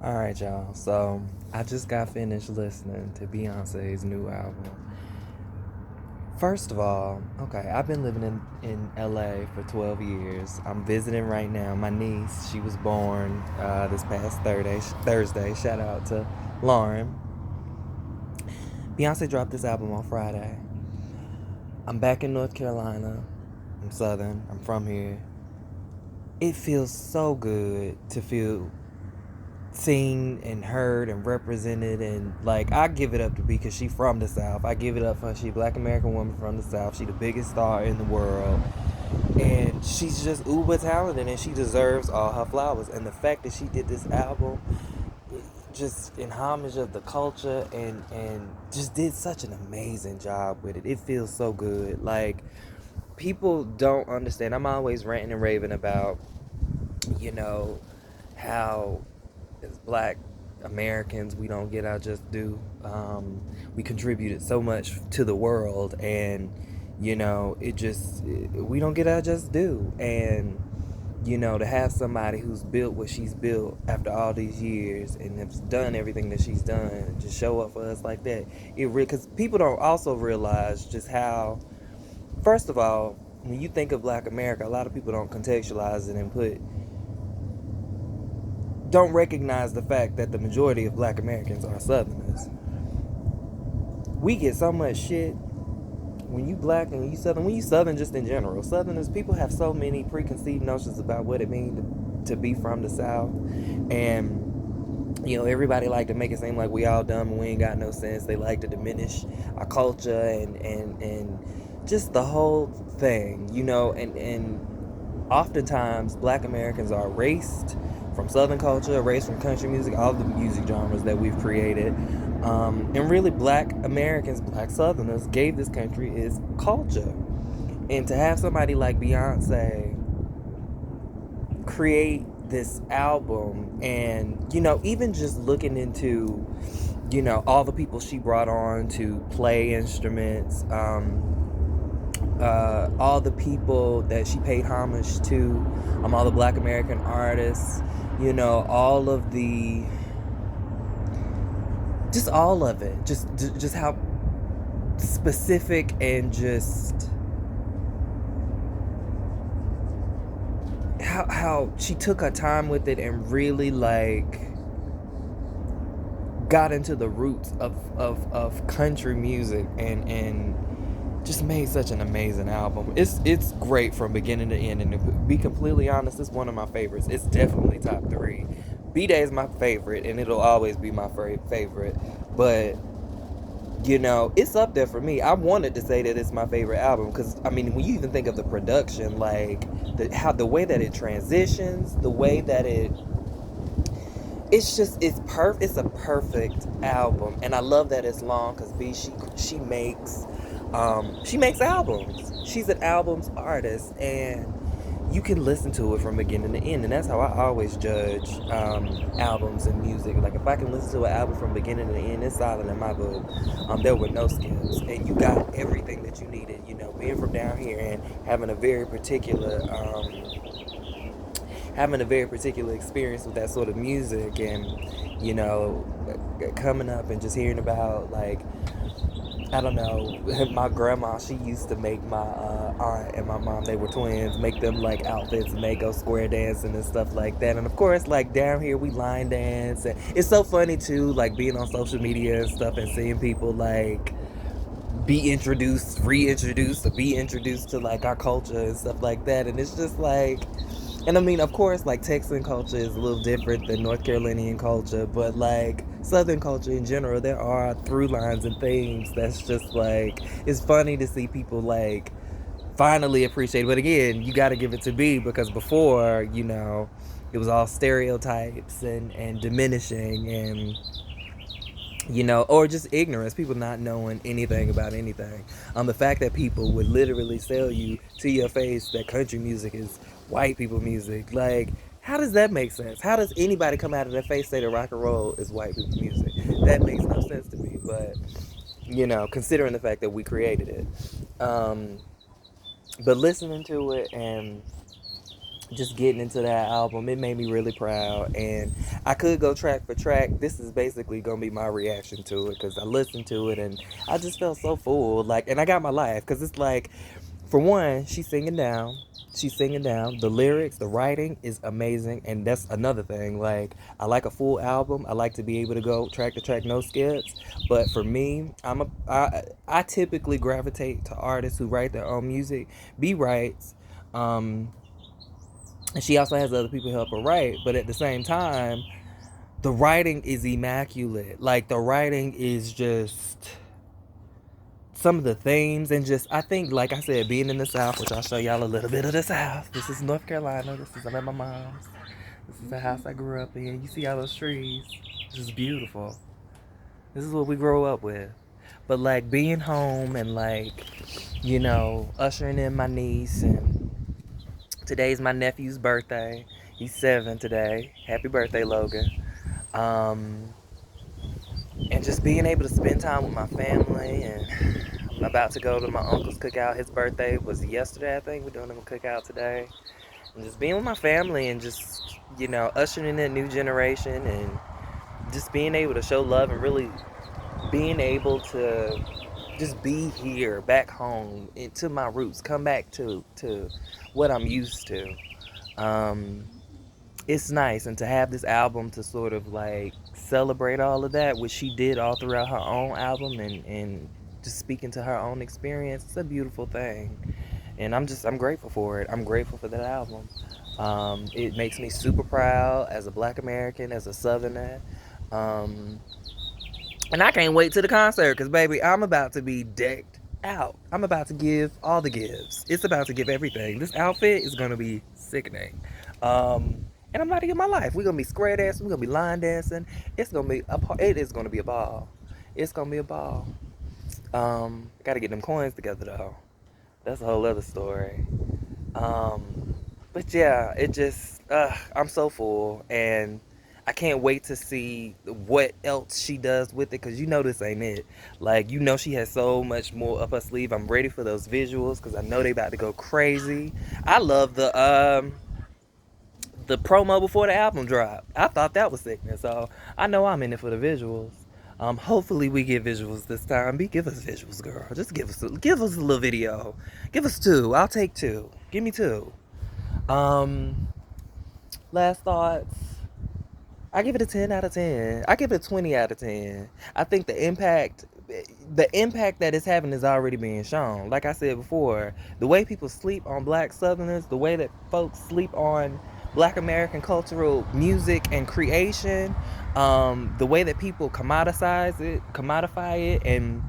Alright, y'all. So, I just got finished listening to Beyonce's new album. First of all, okay, I've been living in LA for 12 years. I'm visiting right now. My niece, she was born this past Thursday. Shout out to Lauryn. Beyonce dropped this album on Friday. I'm back in North Carolina. I'm Southern. I'm from here. It feels so good to feel seen and heard and represented, and like I give it up to because she from the South. I give it up for she a black American woman from the South. She the biggest star in the world, and she's just uber talented, and she deserves all her flowers. And the fact that she did this album just in homage of the culture, and just did such an amazing job with it. It feels so good. Like, people don't understand. I'm always ranting and raving about, you know, how as black Americans we don't get our just due. We contributed so much to the world, and we don't get our just due. And to have somebody who's built what she's built after all these years and has done everything that she's done and just show up for us like that, because people don't also realize just how, first of all, when you think of black America, a lot of people don't contextualize it and don't recognize the fact that the majority of black Americans are Southerners. We get so much shit when you black and when you Southern just in general. Southerners, people have so many preconceived notions about what it means to be from the South. And everybody like to make it seem like we all dumb and we ain't got no sense. They like to diminish our culture and just the whole thing, and oftentimes black Americans are erased from Southern culture, erased from country music, all the music genres that we've created. And really, black Americans, black Southerners, gave this country its culture. And to have somebody like Beyonce create this album, and, even just looking into, all the people she brought on to play instruments, all the people that she paid homage to, all the black American artists, all of the, just all of it, just how specific and just how she took her time with it and really like got into the roots of country music and just made such an amazing album. It's great from beginning to end, and to be completely honest, it's one of my favorites. It's definitely top 3. Bday is my favorite, and it'll always be my favorite. But it's up there for me. I wanted to say that it's my favorite album because when you even think of the production, like the way that it transitions, the way that it's perfect. It's a perfect album, and I love that it's long because she makes albums. She's an albums artist, and you can listen to it from beginning to end, and that's how I always judge albums and music. Like, if I can listen to an album from beginning to end, it's solid in my book. There were no skips, and you got everything that you needed. Being from down here and having a very particular experience with that sort of music, and coming up and just hearing about, like, I don't know, my grandma, she used to make my aunt and my mom, they were twins, make them like outfits, and they go square dancing and stuff like that. And of course, like, down here we line dance, and it's so funny too, like being on social media and stuff and seeing people like be introduced, reintroduced, or be introduced to like our culture and stuff like that. And it's just like, and of course, like, Texan culture is a little different than North Carolinian culture, but like Southern culture in general, there are through lines and things that's just like, it's funny to see people like finally appreciate. But again, you got to give it to B, because before, it was all stereotypes and diminishing, and or just ignorance, people not knowing anything about anything. The fact that people would literally sell you to your face that country music is white people music, like, how does that make sense? How does anybody come out of their face say that rock and roll is white people music? That makes no sense to me. But considering the fact that we created it, but listening to it and just getting into that album, it made me really proud. And I could go track for track. This is basically gonna be my reaction to it because I listened to it and I just felt so full. Like, and I got my life because it's like, for one, she's singing down. She's singing down. The lyrics, the writing is amazing, and that's another thing. Like, I like a full album. I like to be able to go track to track, no skips. But for me, I typically gravitate to artists who write their own music. B writes. And she also has other people help her write, but at the same time, the writing is immaculate. Like, the writing is just some of the themes, and just, I think, like I said, being in the South, which I'll show y'all a little bit of the South. This is North Carolina. I'm at my mom's. This is the house I grew up in. You see all those trees? This is beautiful. This is what we grow up with. But like being home and like, ushering in my niece, and today's my nephew's birthday. He's 7 today. Happy birthday, Logan. And just being able to spend time with my family. And I'm about to go to my uncle's cookout. His birthday was yesterday, I think. We're doing him a cookout today. And just being with my family and just, ushering in that new generation and just being able to show love and really being able to just be here, back home, into my roots, come back to what I'm used to. It's nice, and to have this album to sort of like celebrate all of that, which she did all throughout her own album, and just speaking to her own experience, it's a beautiful thing. And I'm grateful for it. I'm grateful for that album. It makes me super proud as a Black American, as a Southerner. And I can't wait to the concert because, baby, I'm about to be decked out. I'm about to give all the gives. It's about to give everything. This outfit is going to be sickening. And I'm about to get my life. We're going to be square dancing. We're going to be line dancing. It is going to be a ball. It's going to be a ball. Got to get them coins together, though. That's a whole other story. But yeah, it just, I'm so full, and I can't wait to see what else she does with it, because this ain't it. Like, she has so much more up her sleeve. I'm ready for those visuals because I know they about to go crazy. I love the promo before the album dropped. I thought that was sickness, so I know I'm in it for the visuals. Hopefully we get visuals this time. Give us visuals, girl. Just give us a little video. Give us 2. I'll take 2. Give me 2. Last thoughts. I give it a 10 out of 10. I give it a 20 out of 10. I think the impact that it's having is already being shown. Like I said before, the way people sleep on Black Southerners, the way that folks sleep on Black American cultural music and creation, the way that people commodify it, and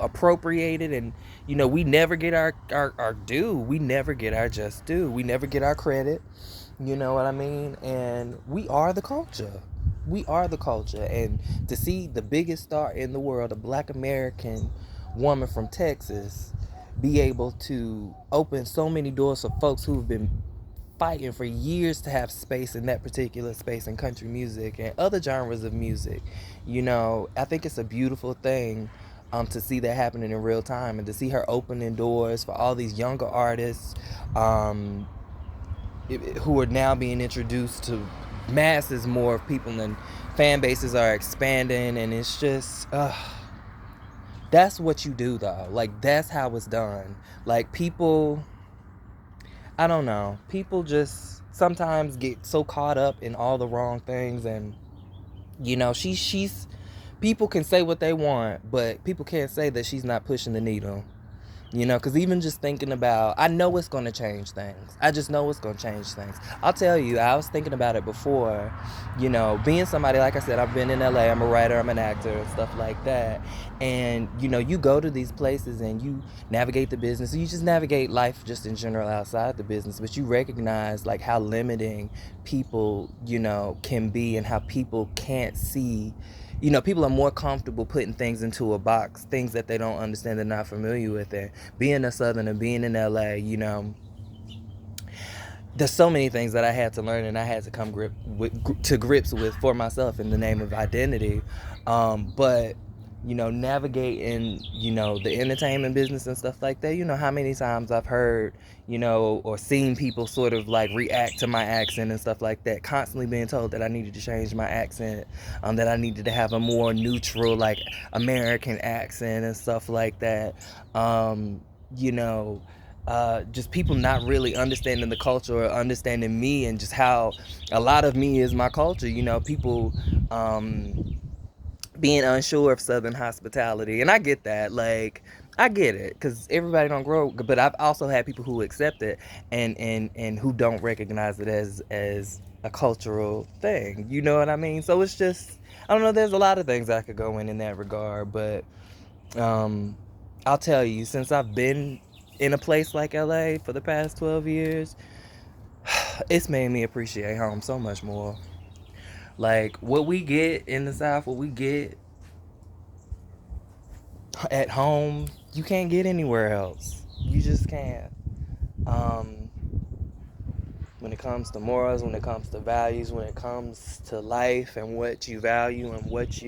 appropriate it, and we never get our due. We never get our just due. We never get our credit. You know what I mean? And we are the culture. We are the culture. And to see the biggest star in the world, a Black American woman from Texas, be able to open so many doors for folks who've been fighting for years to have space in that particular space in country music and other genres of music, I think it's a beautiful thing to see that happening in real time, and to see her opening doors for all these younger artists who are now being introduced to masses more of people, and fan bases are expanding, and it's just that's what you do, though. Like, that's how it's done. Like, people, I don't know, people just sometimes get so caught up in all the wrong things, and she's people can say what they want, but people can't say that she's not pushing the needle. Because even just thinking about, I know it's going to change things. I just know it's going to change things. I'll tell you, I was thinking about it before, being somebody, like I said, I've been in LA, I'm a writer, I'm an actor, and stuff like that. And, you go to these places and you navigate the business. You just navigate life just in general outside the business. But you recognize, like, how limiting people, can be, and how people can't see. People are more comfortable putting things into a box, things that they don't understand, they're not familiar with. And being a Southerner, being in LA, there's so many things that I had to learn and I had to come to grips with for myself in the name of identity. But navigating, the entertainment business and stuff like that, how many times I've heard, or seen people sort of like react to my accent and stuff like that, constantly being told that I needed to change my accent, that I needed to have a more neutral, like, American accent and stuff like that. You know, just people not really understanding the culture or understanding me, and just how a lot of me is my culture. People being unsure of Southern hospitality, and I get that. Like, I get it, because everybody don't grow. But I've also had people who accept it, and who don't recognize it as a cultural thing. You know what I mean? So it's just, I don't know. There's a lot of things I could go in that regard, but um, I'll tell you, since I've been in a place like LA for the past 12 years, it's made me appreciate home so much more. Like, what we get in the South, what we get at home, you can't get anywhere else. You just can't. Um, when it comes to morals, when it comes to values, when it comes to life and what you value and what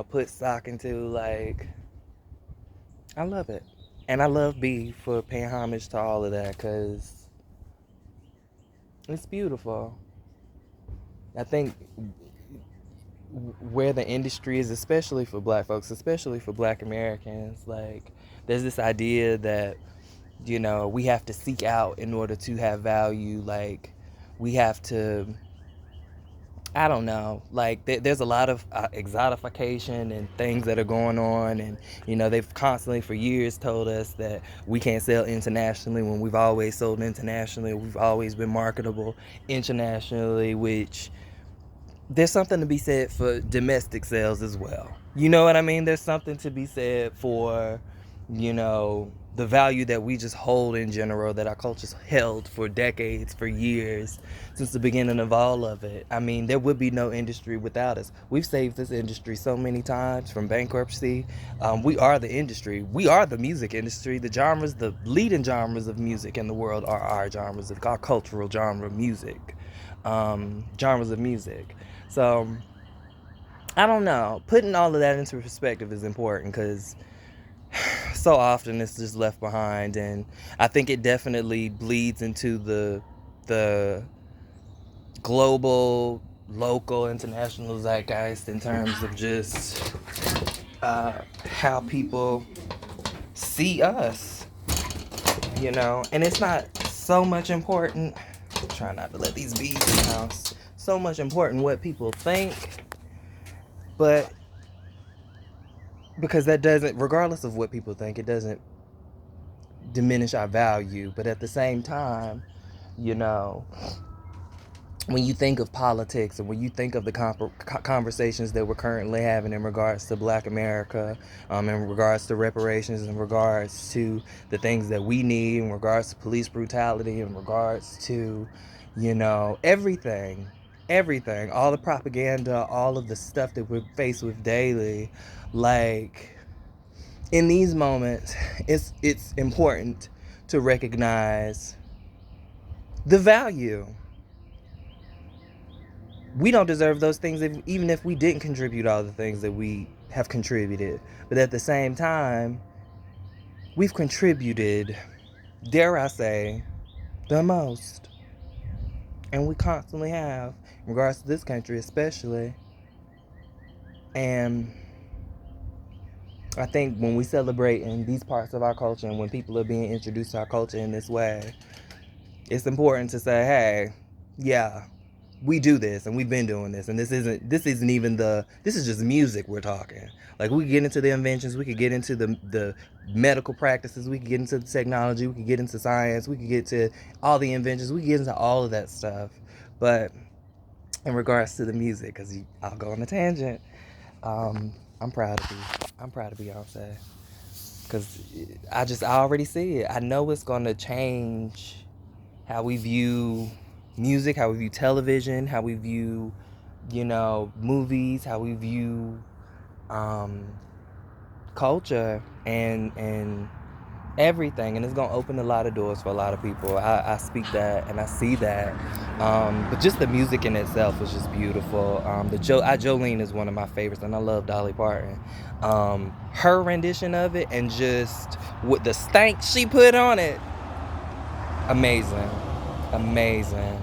put stock into, like, I love it. And I love B for paying homage to all of that, because it's beautiful. I think where the industry is, especially for black folks, especially for black Americans, like, there's this idea that, we have to seek out in order to have value. Like, we have to, I don't know, like, there's a lot of exotification and things that are going on. And, they've constantly for years told us that we can't sell internationally, when we've always sold internationally. We've always been marketable internationally, which there's something to be said for domestic sales as well. You know what I mean? There's something to be said for, the value that we just hold in general, that our culture's held for decades, for years, since the beginning of all of it. I mean, there would be no industry without us. We've saved this industry so many times from bankruptcy. We are the industry. We are the music industry. The leading genres of music in the world are our genres, our cultural genre of music. Genres of music. So, I don't know. Putting all of that into perspective is important, because so often it's just left behind, and I think it definitely bleeds into the global, local, international zeitgeist, in terms of just how people see us, and it's not so much important. Try not to let these bees in the house. So much important what people think, but because that doesn't, regardless of what people think, it doesn't diminish our value. But at the same time, when you think of politics, and when you think of the conversations that we're currently having in regards to Black America, in regards to reparations, in regards to the things that we need, in regards to police brutality, in regards to, everything, all the propaganda, all of the stuff that we're faced with daily, like, in these moments, it's important to recognize the value. We don't deserve those things, even if we didn't contribute all the things that we have contributed. But at the same time, we've contributed, dare I say, the most. And we constantly have, in regards to this country especially. And I think when we celebrate in these parts of our culture, and when people are being introduced to our culture in this way, it's important to say, hey, yeah, we do this, and we've been doing this, and this isn't even this is just music we're talking. Like, we could get into the inventions, we could get into the medical practices, we could get into the technology, we could get into science, we could get to all the inventions, we could get into all of that stuff. But in regards to the music, because I'll go on a tangent, I'm proud of Beyonce, because I already see it. I know it's going to change how we view music, how we view television, how we view, movies, how we view culture, and everything, and it's gonna open a lot of doors for a lot of people. I speak that and I see that, but just the music in itself is just beautiful. Jolene is one of my favorites, and I love Dolly Parton. Her rendition of it, and just with the stank she put on it, amazing, amazing.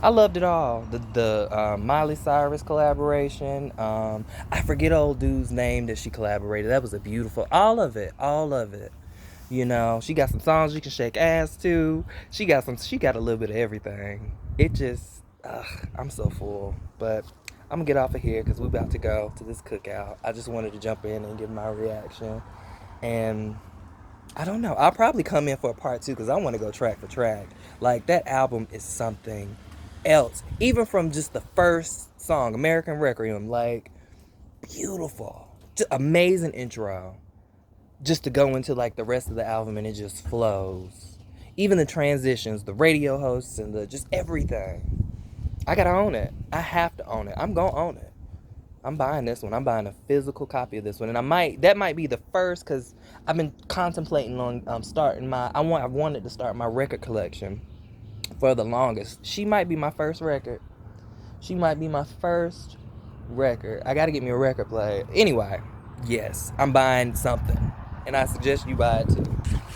I loved it all. The Miley Cyrus collaboration. I forget old dude's name that she collaborated. That was a beautiful. All of it. All of it. You know, she got some songs you can shake ass to. She got some. She got a little bit of everything. It just. I'm so full. But I'm gonna get off of here because we're about to go to this cookout. I just wanted to jump in and give my reaction. And I don't know. I'll probably come in for a part two because I want to go track for track. Like, that album is something else. Even from just the first song, American Requiem, like, beautiful. Just amazing intro. Just to go into, like, the rest of the album, and it just flows. Even the transitions, the radio hosts, and the just everything. I gotta own it. I have to own it. I'm gonna own it. I'm buying this one. I'm buying a physical copy of this one, and that might be the first, because I've been contemplating on starting I wanted to start my record collection for the longest. She might be my first record. She might be my first record. I got to get me a record player. Anyway, yes, I'm buying something, and I suggest you buy it too.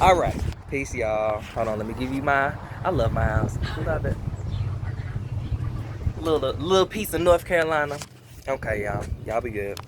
All right, peace, y'all. Hold on, let me give you I love my house. Love it. Little piece of North Carolina. Okay, y'all. Y'all be good.